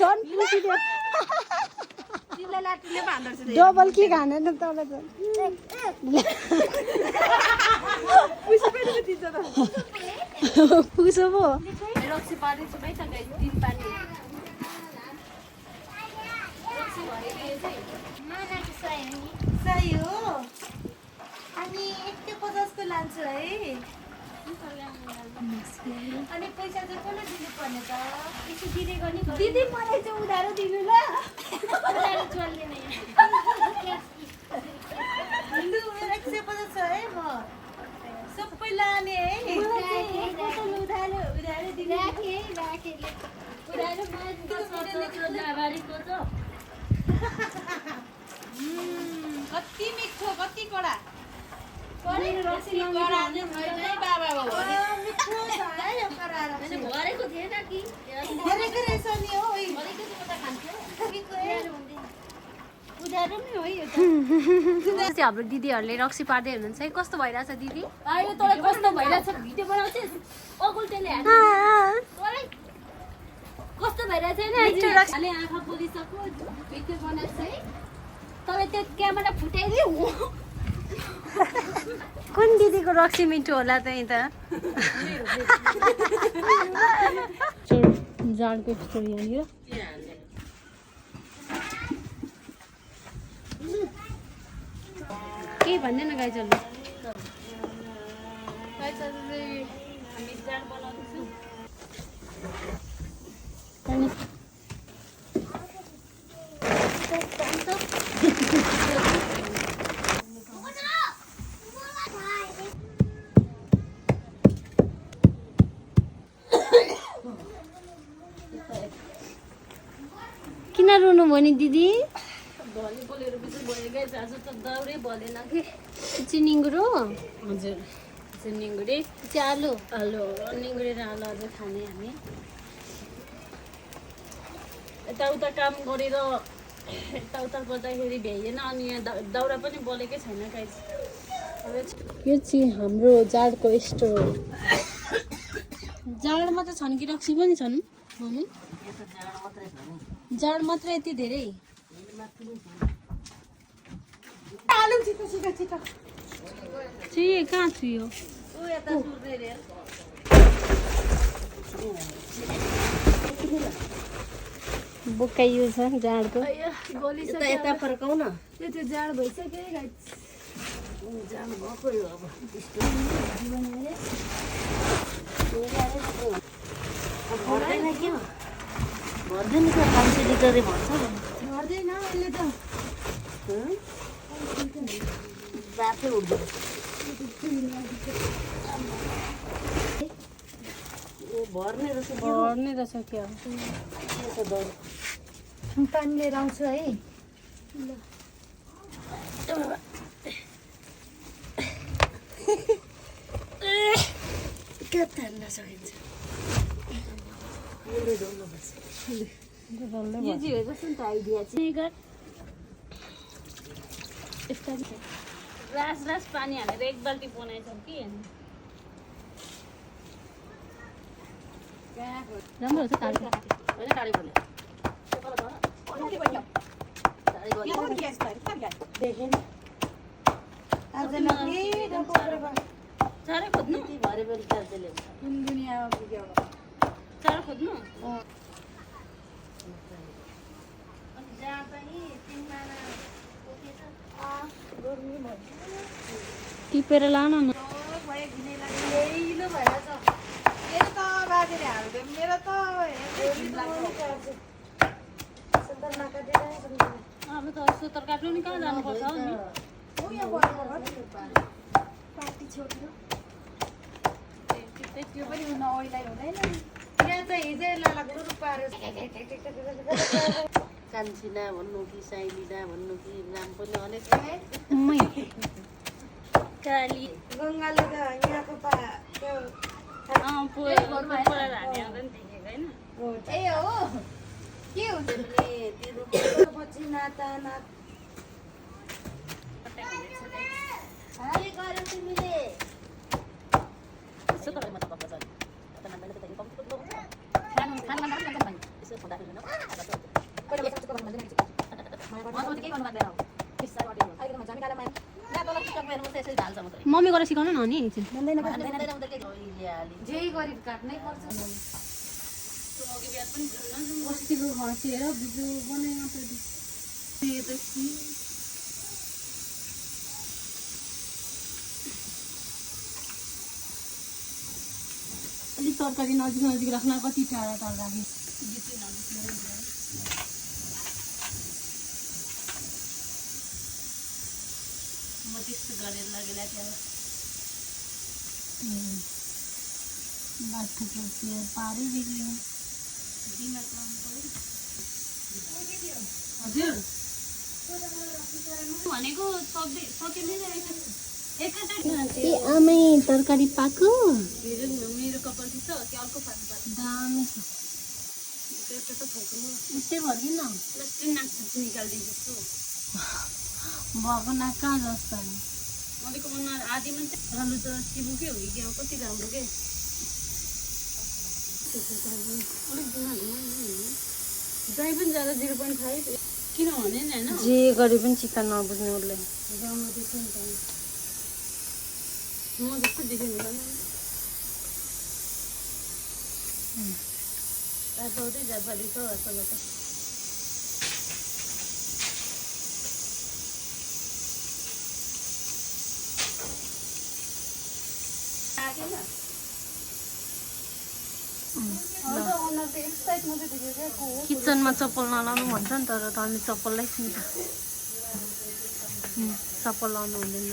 झन् पुसिदियो तिमीलाई लाटीले भन्दैछ डबल के खाने न तल झन् पुसी पनि दिन्छ त पुसो पो रक्सी पार्दैछु भाइ त गाइस 3 पानी रक्सी भनिदिए चाहिँ मानाको सय हो नि सही हो अनि 150 को लान्छु है अनि पैसा चाहिँ कसले दिनु पर्ने त यसो दिँदै गर्ने दिदी मलाई चाहिँ उधारो दिनु ल उधारो चल्दैन हिन्दू मेरो 150 छ है म सबै लाने है उधारो दिनु राखे उधारो कति मिठो कति कडा रक्सी कडा नै छैन है बाबा बाबा मिठो छ है यो कडा मैले भरेको थिएन कि भरेको रहेछ नि हो भरेको त म त खान्छु उधारो नै हो यो त चाहिँ हाम्रो दिदीहरूले रक्सी पार्दै हुनुहुन्छ है कस्तो भइरहेछ दिदी आयो तँलाई कस्तो भइरहेछ भिडियो बनाउँछस् अगुल्टेले हाल्नु तँलाई कस्तो भइरहेछ नि अहिले आँखा पोलिसक्यो भिडियो बनाएको है तपाईँ त्यो क्यामेरा फुटाइदियो कुन दिदीको रक्सी मिठो होला त्यही त जाडको स्टोरी यहाँनिर के भन्दैन गाइजलले हामी जाड बनाउँदैछौँ किन रुनु भयो नि दिदी भलिबलहरू पछि भयो गाइस आज त दौडै भलेन कि चिनिङ्गुरो हजुर चाहिँ निङ्गुरे चाहिँ आलु आलु निङ्गुरे र आलु अझै खाने हामी यताउता काम गरेर यताउता गर्दाखेरि भ्याइएन अनि यहाँ दाउरा पनि बलेकै छैन गाइस यो चाहिँ हाम्रो जाडको स्टोर जाडमा त छन् कि रक्सी पनि छन् मम्मी जाड मात्रै यति धेरै आलु छिटो छिटो छिटो चाहिँ कहाँ छु यो ऊ यता सुर्दै रे बोकाइयो छ जाडको यता यता फर्काउ न त्यो जाड भइसक्यो गाइस जाम भएको यो अब भर्दैन के हो भर्दैन क्या 500 लिटरै भर्छ भर्दैन अहिले त बाफै उठ्दैन भर्ने रहेछ भर्ने रहेछ क्या पानी लिएर आउँछु है के तान्न सकिन्छ यो चाहिँ हो जस्तो नि त आइडिया चाहिँ रास पानी हालेर एक बाल्टी बनाइछौँ कि राम्रो हुन्छ ताल होइन टाढी बोल्यो चारै खोज्नु भरे बेलुका चार्जले चारो खोज्नु टिपेर लान न मेरो त बाजेले हाल्दै मेरो त अब त सुतर काट्नु नि कहाँ जानुपर्छ हौ नि त्यो पनि हुन ओइलाइ हुँदैन यहाँ चाहिँ हिजै लालाको रुपाहरू कान्छिना भन्नु कि साइलिना भन्नु कि नाम पनि अनेक काली गङ्गाले त यहाँको ए हो के हुन्छ पछि नाता नात के गर्यो तिमीले मम्मी गएर सिकाउनु न अनि एकछिन जे गरिब काट्नै पर्छ अस्तिको खसेर बिजु बनाइ मात्र अलिक तरकारी नजिक नजिक राख्न कति टाढा टाढा राख्ने म त्यस्तो गरेर लगेर थियो बाटोको त्यो पारै बिग्रिनु दिमाग लाउनु पर्यो हजुर भनेको सकिँदै रहेछ एकैचोटि आमै तरकारी पाको हेरौँ न मेरो कपाल थिच्छ कि अर्को पाक्छ दामी छ उस्तै भर्किन निकालिदिन्छु भएको नाक कहाँ जस्तो नि अलिक अनुहार आधी मात्रै आलु त सिबुकै हो कि अब कति राम्रो के दही पनि ज्यादा 0.5 किनभने नि होइन जे गरे पनि चित्त नबुझ्ने उसले गाउँमा देख्छ नि त म जस्तो देखेँ नि आउँदै जापानी छ असल किचनमा चप्पल नलाउनु भन्छ नि तर तँले चप्पललाई छुन्छ चप्पल लाउनु हुँदैन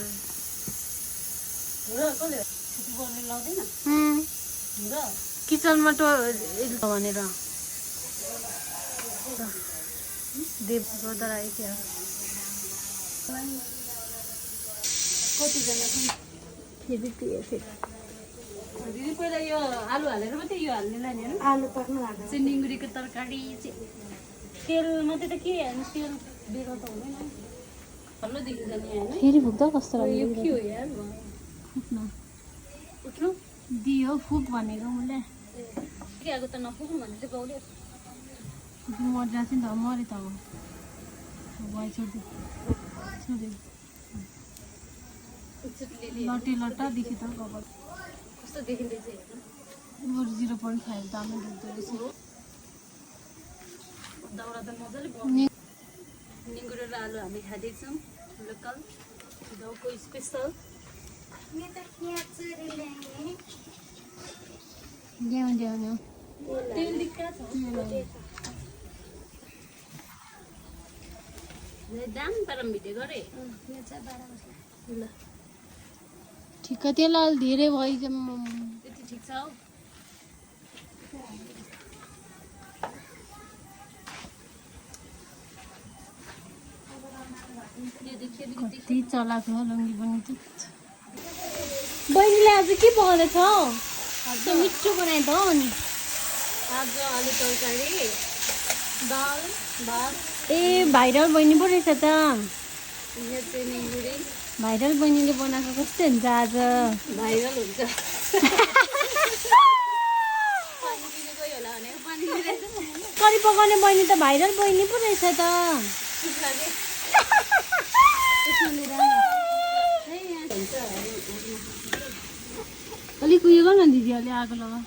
किचनमा भनेर देव गर्दा आयो क्या कतिजना फेरि फेरि दिदी पहिला यो आलु हालेर मात्रै यो हाल्ने लाने होइन आलु पाक्नु लाग्छ चाहिँ निङ्गुरीको तरकारी चाहिँ तेल मात्रै त के हाल्नु तेल बेगर त हुँदैन हल्लो देखिन्छ नि होइन फेरि फुक्दा कस्तो यो लाग्यो के हो यार फुक्न उठ्नु दियो फुक भनेको उसले के आएको त नफुक्नु भने चाहिँ बाउले मरिरहेको थियो नि त मऱ्यो त अब भाइ छोडिदियो छोडिदियो लट्टे लट्टा देखि त कपाल कस्तो देखिँदैछ हेर्नु बरु 0.5 दामी देख्दो रहेछ दाउरा त मजाले बनाउने निङ्गुरो र आलु हामी खाँदैछौँ छौँ लोकल गाउँको स्पेसल ल्याउनु ल्याउनु तेल दिक्का छ दाम पारम भिडियो गरेँ ल ठिक्क त्यसलाई अलि धेरै भयो त्यति ठिक छ हौ कति चलाएको हो लुङ्गी पनि त बहिनीले आज के पकाउँदैछ मिठो बनायो त अनि आज आलु तरकारी दाल भात ए भाइरल बहिनी पो रहेछ त यहाँ चाहिँ निङ्गुरी भाइरल बहिनीले बनाएको कस्तो हुन्छ आज भाइरल हुन्छ पानी दिनु गयो होला भनेको पानी दिइरहेछ करी पकाउने बहिनी त भाइरल बहिनी पो रहेछ त ठिक लाग्यो अलिक उयो गर न दिदी अलि आगो लगा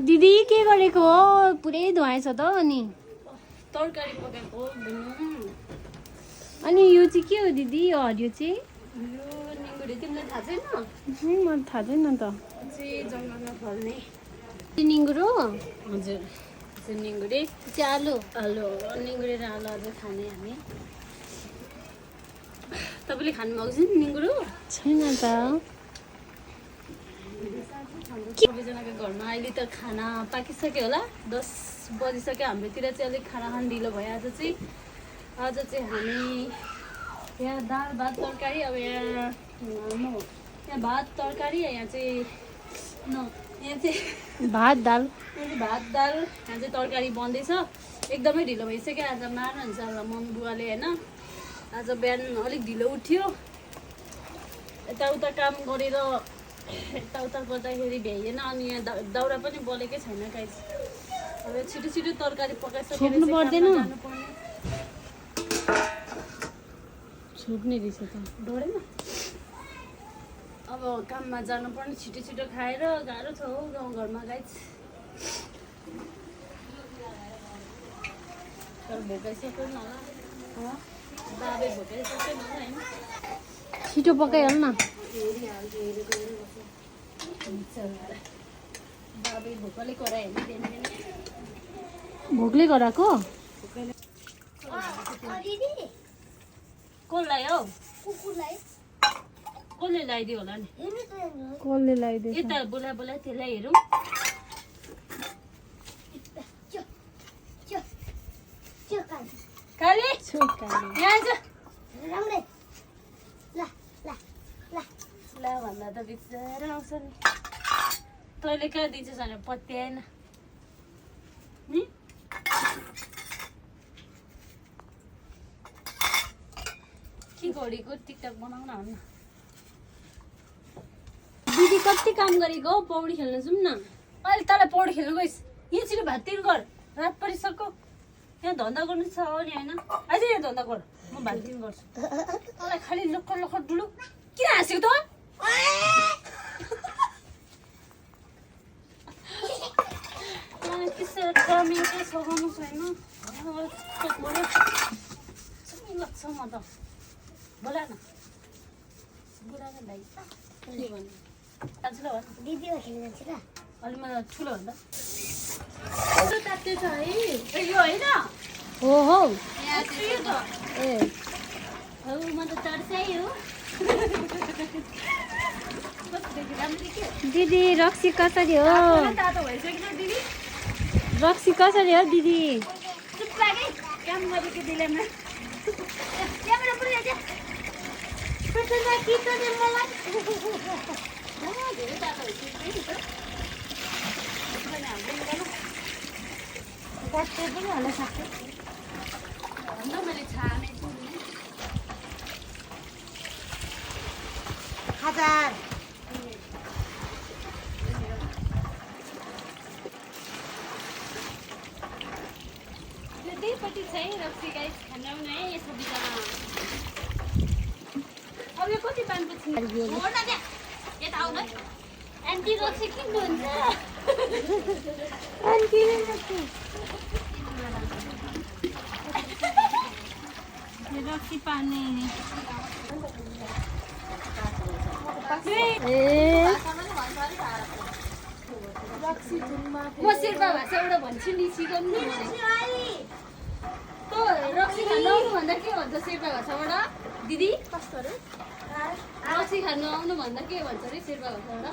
दिदी के गरेको हो पुरै धुवाएछ त अनि तरकारी पकाएको भन्नु अनि यो चाहिँ के हो दिदी यो हरियो चाहिँ यो निङ्गुरी तिमीलाई थाहा छैन मलाई थाहा छैन त चाहिँ जङ्गलमा फल्ने निङ्गुरो हजुर चाहिँ निङ्गुरी चाहिँ आलु आलु निङ्गुरी र आलु अझै खाने हामी तपाईँले खानुभएको छ नि निङ्गुरो छैन त सबैजनाको घरमा अहिले त खाना पाकिसक्यो होला 10 बजिसक्यो हाम्रोतिर चाहिँ अलिक खाना खान ढिलो भयो आज चाहिँ हामी यहाँ दाल भात तरकारी अब यहाँ भात तरकारी यहाँ चाहिँ भात दाल भात दाल यहाँ चाहिँ तरकारी बन्दैछ एकदमै ढिलो भइसक्यो आज मार्नुहुन्छ होला मम्मी बुवाले होइन आज बिहान अलिक ढिलो उठ्यो यताउता काम गरेर यताउता गर्दाखेरि भ्याइएन अनि यहाँ दाउरा पनि बलेकै छैन गाइस अब छिटो छिटो तरकारी पकाइसकेर छोप्नु पर्दैन? जानुपर्ने छुट्ने रहेछ त डरेन अब काममा जानुपर्ने छिटो छिटो खाएर गाह्रो छ हौ गाउँघरमा गाइस तर भोकाइसक्यो न होला बाबे भोकाइसक्यो न होला होइन छिटो पकाइहाल न बाबे भोकले करायो भने बिहान बिहान भोकले गराएको कसलाई हौ कसले लगाइदियो होला नि कसले लगाइदिएछ यता बोला बोला त्यसलाई हेरौँ काली यहाँ आइज ल भन्दा त बिचरा आउँछ नि तैँले कहाँ दिन्छस् भने पत्याएन के घडीको टिकटक बनाउन हुन्न दिदी कति काम गरेको पौडी खेल्न जाउँ न अहिले तँलाई पौडी खेल्नु गइस् यहाँ छिटो भात तिन गर रात परिसक्यो यहाँ धन्दा गर्नु छ नि होइन अझै यहाँ धन्दा गर म भात तिन गर्छु तँलाई खालि लक्कर लक्कर डुलु किन हाँसेको त त्यसो कमी चाहिँ सघाउनु छैन लाग्छ म त बोला न बुढा न भाइ के भन्नु दाजुले भन दिदी खेल्न जान्छ ल अलि म ठुलो भन्दा तात्ते छ है यो होइन हो हो यो त ए हौ म त चर्चै हो कतिदेखि राम्रो के दिदी रक्सी कसरी हो तातो भइसक्यो दिदी रक्सी कसरी हो दिदी चुप लागे काम गरेको दिलेमा क्यामेरा पुरै जा पसन्द के त मलाई धेरै तातो भइसक्यो नि त गट्टे पनि हुन सक्छ भन्दा मैले छाने छु नि 1000 त्यहीपट्टि छ है रक्सी गाइस खाना है यसो बिचमा अब यो कति पानको छु हो न त्यहाँ यता आउ न एन्टी रक्सी किन्नुहुन्छ अनि रक्सी पार्ने ए म शेर्पा भाषा एउटा भन्छु नि सिकाउनु नि त रक्सी खानु आउनु भन्दा के भन्छ शेर्पा भाषाबाट दिदी कस्तो अरे रक्सी खानु आउनु भन्दा के भन्छ अरे शेर्पा भाषाबाट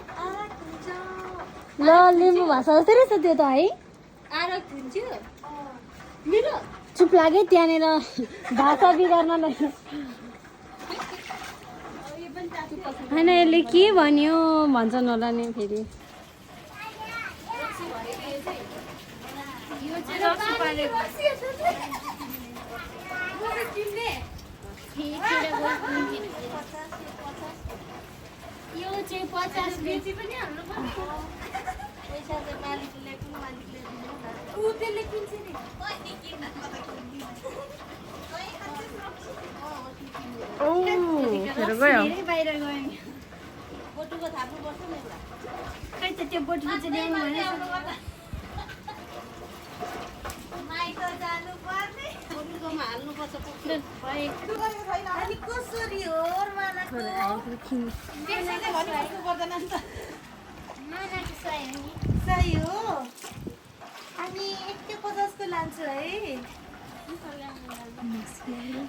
ल लिम्बू भाषा जस्तै रहेछ त्यो त है आरक हुन्छु मेरो चुप लागे त्यहाँनिर भाषा बिगार्नलाई यो पनि चाचु पसन्द होइन यसले के भन्यो भन्छन् होला नि फेरि रक्सी भनेको यो चाहिँ रक्सी पारेको यो चाहिँ 50 बेची पनि हाल्नु पर्छ पैसा चाहिँ मालिकले दिनु ऊ त्यसले किन्छ नि ओ हेर गयो बाहिर गयो बोटुको थाप्नुपर्छ नि एउटा खै त त्यो बोटको चाहिँ ल्याउनु भनेछ माइत जानु पर्ने बोटुकोमा हाल्नुपर्छ अनि कसरी हो मानाको त्यसैले भन्नु पर्दैन नि त मानाको सही हो नि सही हो अनि 150 को लान्छु है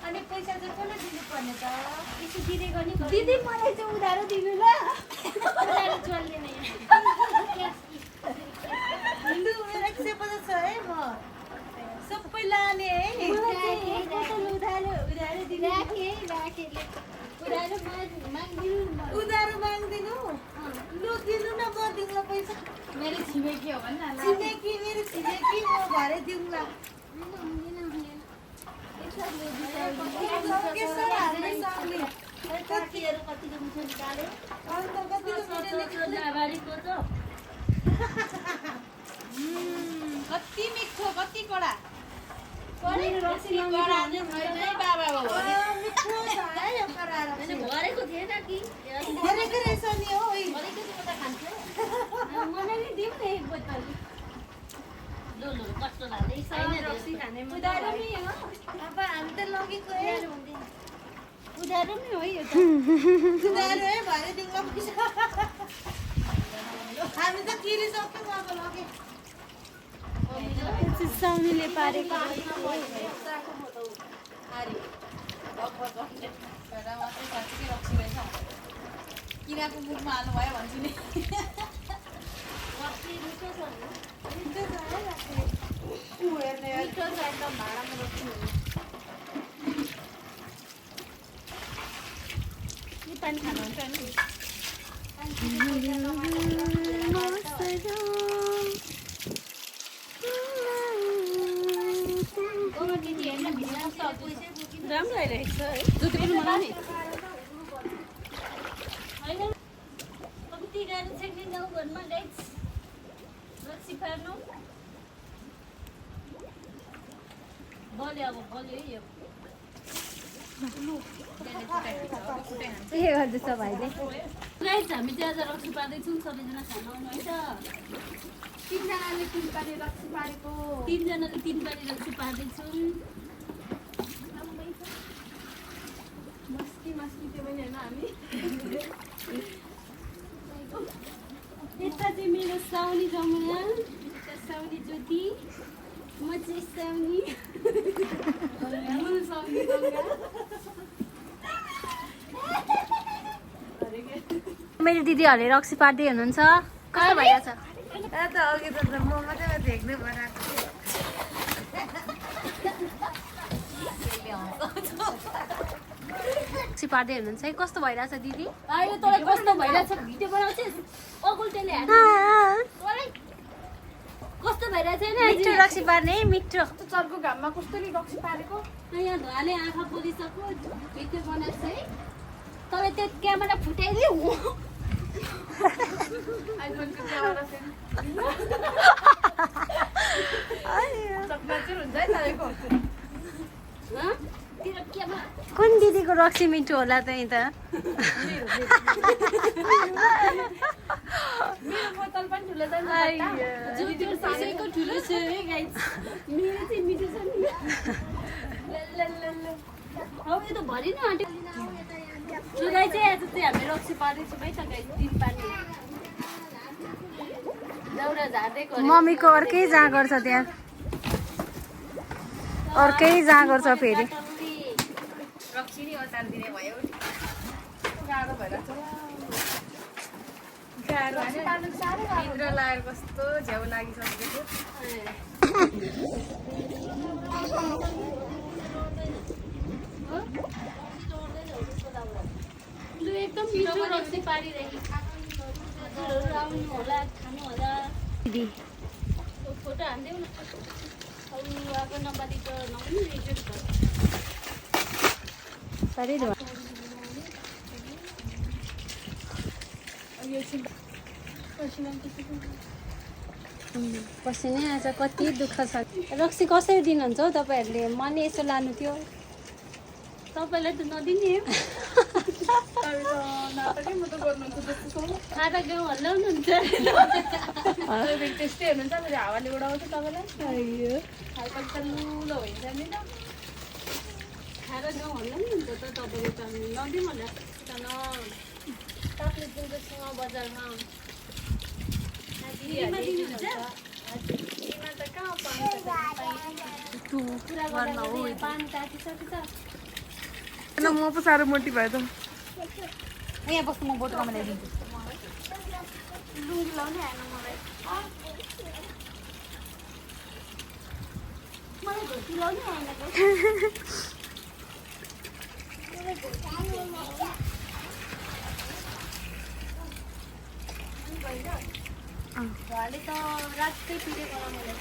अनि पैसा चाहिँ कसलाई दिनुपर्ने त यसो दिँदै गर्ने दिदी मलाई चाहिँ उधारो दिनु ल उधारो चल्दैन लु मेरो 150 छ है म सबै लाने है उधारो दिनु उधारो माग्दिनु लु दिनु न म दिउँला पैसा मेरो छिमेकी हो भने छिमेकी मेरो छिमेकी म भरे दिउँला कतिहरू कतिको मिठो निकाल्यो अगाडिको त कति मिठो कति कडा भरेको थिएन कि भरेको रहेछ नि हो भरेको थियो त खान्थ्यो मलाई नि दिउँ न एक बोतल लो लो कस्तो लाग्दै छैन रक्सी खाने उधारो नि हो अब हामी त लगेको उधारो नि हो यो त सुधारो है भरे दिउँला पैसा हामी त किरिसक्यौँ अब लगे चिसाउनीले पारेको किराको मुखमा हाल्नु भयो भन्छु नि रक्सी मिठो छ नि मिठो छ है राख्ने हेर्ने मिठो छ एकदम भाँडामा रक्सी नि पानी खानुहुन्छ नि राम्रो आइरहेको छ है जति पनि मलाई नि होइन अब ती गाडी चाहिँ गाउँघरमा गाइस रक्सी पार्नु बल्यो अब बल्यो है यो के गर्दैछ भाइले गाइस हामी चाहिँ आज रक्सी पार्दैछौँ सबैजना खाना आउनु है त तिनजनाले 3 पानी रक्सी पारेको तिनजनाले 3 पानी रक्सी पार्दैछौँ मस्ती मस्ती त्यो पनि होइन हामी यता चाहिँ मेरो साउनी जमुना यता साउनी ज्योति म चाहिँ साउनी मूल साउनी गङ्गा मेरो दिदीहरूले रक्सी पार्दै हुनुहुन्छ कस्तो भइरहेछ त अघि त म मात्रै देख्नु बनाएको रक्सी पार्दै हुनुहुन्छ है कस्तो भइरहेछ दिदी आयो तँलाई कस्तो भइरहेछ भिडियो बनाउँछस् अगुल्टेले हाल्नु तँलाई कस्तो भइरहेछ नि मिठो रक्सी पार्ने है मिठो चर्को घाममा कस्तोले रक्सी पारेको यहाँ धुवाले आँखा पोलिसक्यो भिडियो बनाएको छ है तँलाई त्यो क्यामेरा फुटाइदियो आइफोनको क्यामेरा फेरि सपना चाहिँ हुन्छ है तपाईँको तेरो क्यामेरा कुन दिदीको रक्सी मिठो होला त्यही त मेरो बोतल पनि ठुलो छ नि जो त्यो त्यसैको ठुलो छ है गाइस मेरो चाहिँ मिठो छ नि हौ यो त भरि नै आँट्यो जो गाइस चाहिँ आज चाहिँ हामी रक्सी पार्दैछौँ है त गाइस 3 पानी दाउरा झार्दै गऱ्यो मम्मीको अर्कै जाँगर छ त्यहाँ अर्कै जाँगर छ फेरि रक्सी नि अचार दिने भयो गाह्रो भइरहेछ गाह्रो भित्र लागेर कस्तो झ्याउ लागिसकेको लु एकदम मिठो रक्सी पारिरहेको हजुरहरू आउनु होला खानु होला दिदी फोटो हान्देऊ न अरू आएको नम्बरले त नहुनु रिजेक्ट भयो साह्रै धुवा पसिनै आएछ कति दुःख छ रक्सी कसरी दिनुहुन्छ हौ तपाईँहरूले मैले यसो लानु थियो तपाईँलाई त नदिने म त गर्नुहुन्छ जस्तो खाँदा गाउँ हल्लाउनुहुन्छ त्यस्तै हुनुहुन्छ फेरि हावाले उडाउँछ तपाईँलाई खालको त लुलो भइन्छ नि त खाएर गाउँ हल्लाउनुहुन्छ त तपाईँले त नदिउँ होला तर काठमाडौँसँग बजारमा दिनुहुन्छ त कहाँ पाउँछ कुरा गर्दा पानी तातिसकेछ म पो साह्रो मोटी भयो त यहाँ बस्नु म बोटमा ल्याइदिन्छु लुङ्गी लाउनै आएन मलाई मलाई धोती लाउनै आएन घरले त रातै पिरेको मलाई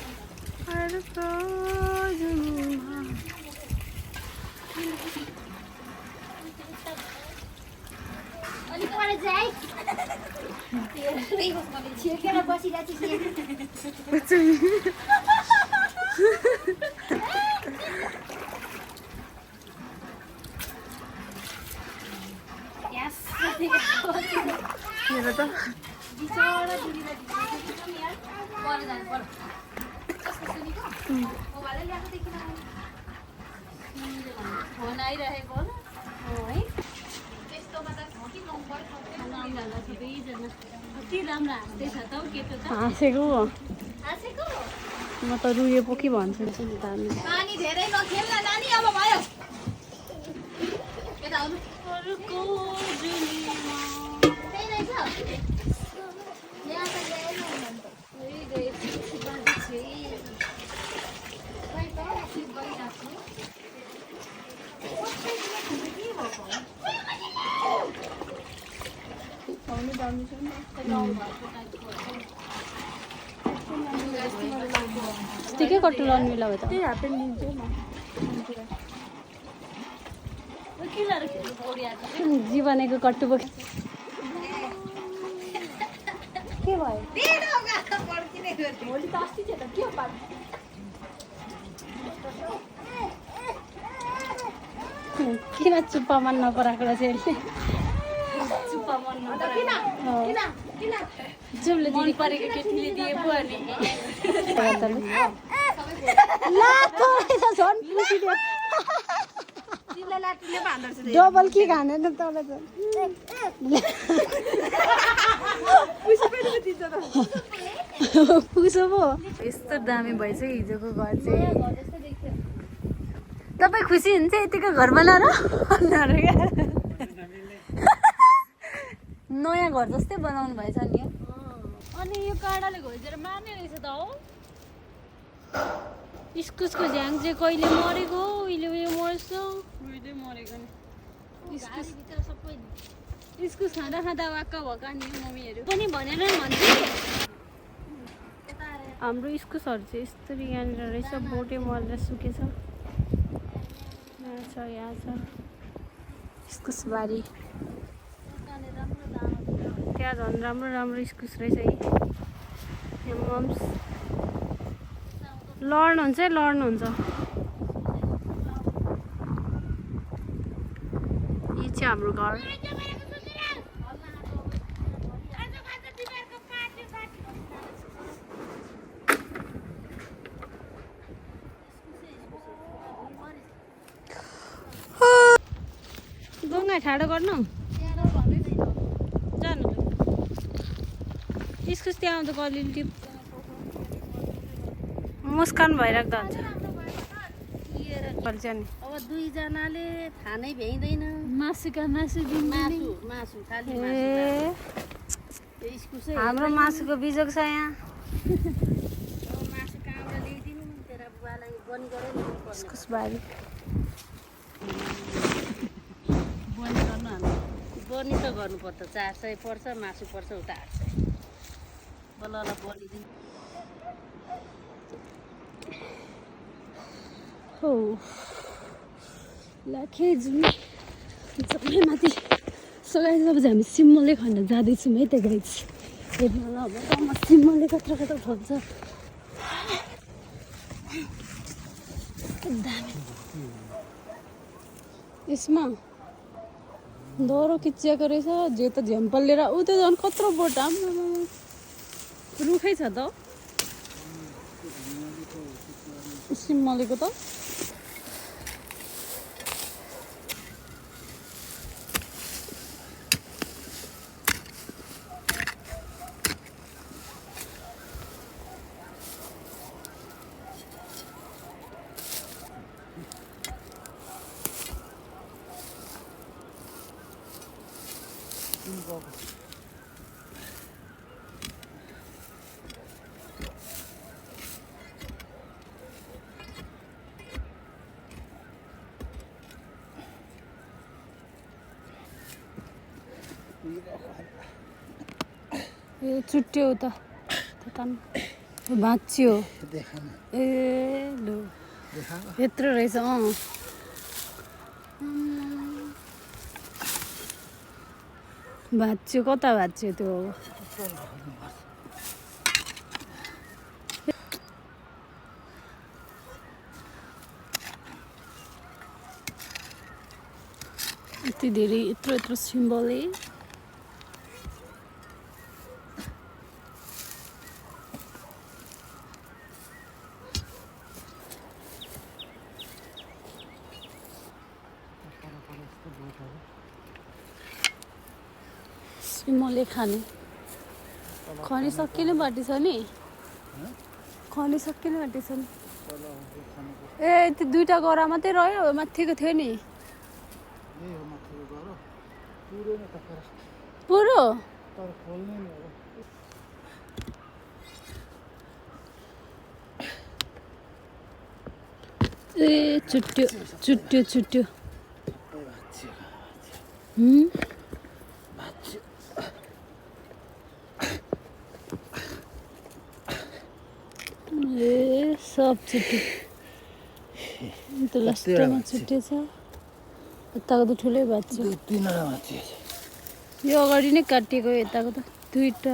अलिक पर जाई छिर्केर बसिरहेको छु मेरो त फोन आइरहेको है त्यस्तोमा त कि नम्बर सबैजना कति राम्रो हाँस्दैछ त हौ केटो त हाँसेको हाँसेको म त रुए पो कि भन्छु नि दामी पानी धेरै नखेल्न नानी अब भयो यता आउनु अरूको जुनीमा त्यही रहेछ यहाँ त ल्याएन भने त ठिकै कट्टु लाउनु मिला भयो त जीवनको कट्टु बोक्यो के भयो भोलि त अस्ति थियो त के हो पार्टी किन चुप्पा मन नपराएको रहेछ यसले चुप्पा मन जुमले मन परेको केटीले दिए पो अनि डबल के खाँदैन तल पुग्छ पो यस्तो दामी भएछ हिजोको घर चाहिँ तपाईँ खुसी हुन्छ यतिको घर बनाएर नयाँ घर जस्तै बनाउनु भएछ नि अनि यो काँडाले घोइजेर मार्ने रहेछ त हो इस्कुसको झ्याङ चाहिँ कहिले मरेको उहिले उयो मर्छ उहिले मरेको नि इस्कुस सबै इस्कुस खाँदा खाँदा वाक्क भएका नि मम्मीहरू पनि भनेर भन्छु हाम्रो इस्कुसहरू चाहिँ यस्तरी यहाँनिर रहेछ बोटे मरेर सुकेछ यहाँ छ इस्कुसबारी त्यहाँ झन् राम्रो राम्रो इस्कुस रहेछ है यहाँ मम्स लड्नुहुन्छ है लड्नुहुन्छ यी चाहिँ हाम्रो घर गङ्गा ठाडो गर्नु जानु इस्कुस त्यहाँ आउँदा अलिअलि टिप मुस्कान भइराख्दा हुन्छ नि अब दुईजनाले थाहा नै भ्याइँदैन मासुका मासु मासु मासु खालि ए इस्कुसै हाम्रो मासुको बिजोग छ यहाँ मासु कहाँबाट ल्याइदिनु तेरा बुवालाई बनी गरेर ल्याउनु पर्छ इस्कुसबारी बनी गर्नु हामी बनी त गर्नुपर्छ 400 पर्छ मासु पर्छ उता 800 बल्ल बनिदिनु हो लाखे जुन सबै माथि सघाइ अब हामी सिम्मले खान जाँदैछौँ है त्यो गाइज हेर्नु होला अब गाउँमा सिम्मले कत्रो कत्रो खोज्छ दामी यसमा दह्रो खिचिएको रहेछ जे त झ्याम्पल लिएर ऊ त झन् कत्रो बोट रुखै छ त सिम्मलेको त ए छुट्यो त भाँच्यो ए लु यत्रो रहेछ भाँच्यो कता भाँच्यो त्यो अब यति धेरै यत्रो यत्रो सिम्बलले सिम्बलले खाने खनी सकिने बाटी छ नि खनी सकिने बाटी छ नि ए त्यो दुईटा गरा मात्रै रह्यो माथिको थियो नि पुरो ए छुट्यो छुट्यो छुट्यो ए सब छुट्यो त्यो लास्टमा छुट्टेछ यताको त ठुलै भाँच्यो यो अगाडि नै काटिएको यताको त दुईटा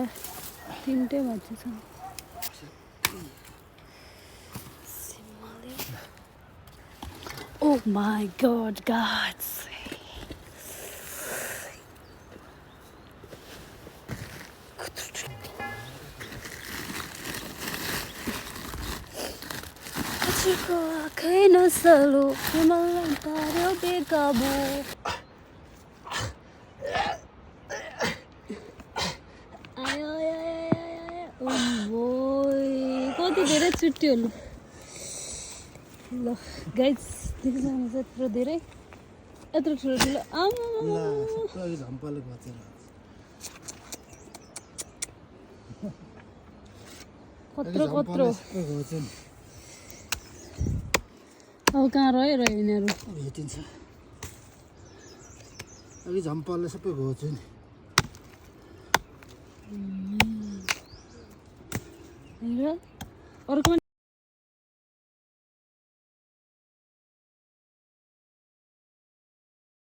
तिनटै भाँच्यो छ Oh my God, guys. Chico, que no solo que malantario de cabo. Ay, ay, ay, ay, oh boy. कति धेरै छुट्यो ल गाइस देखिन्छ यत्रो धेरै यत्रो ठुलो ठुलो कत्रो कत्रो अब कहाँ रह्यो यिनीहरू भेटिन्छ अघि झम्पालले सबै घोच्यो नि अर्को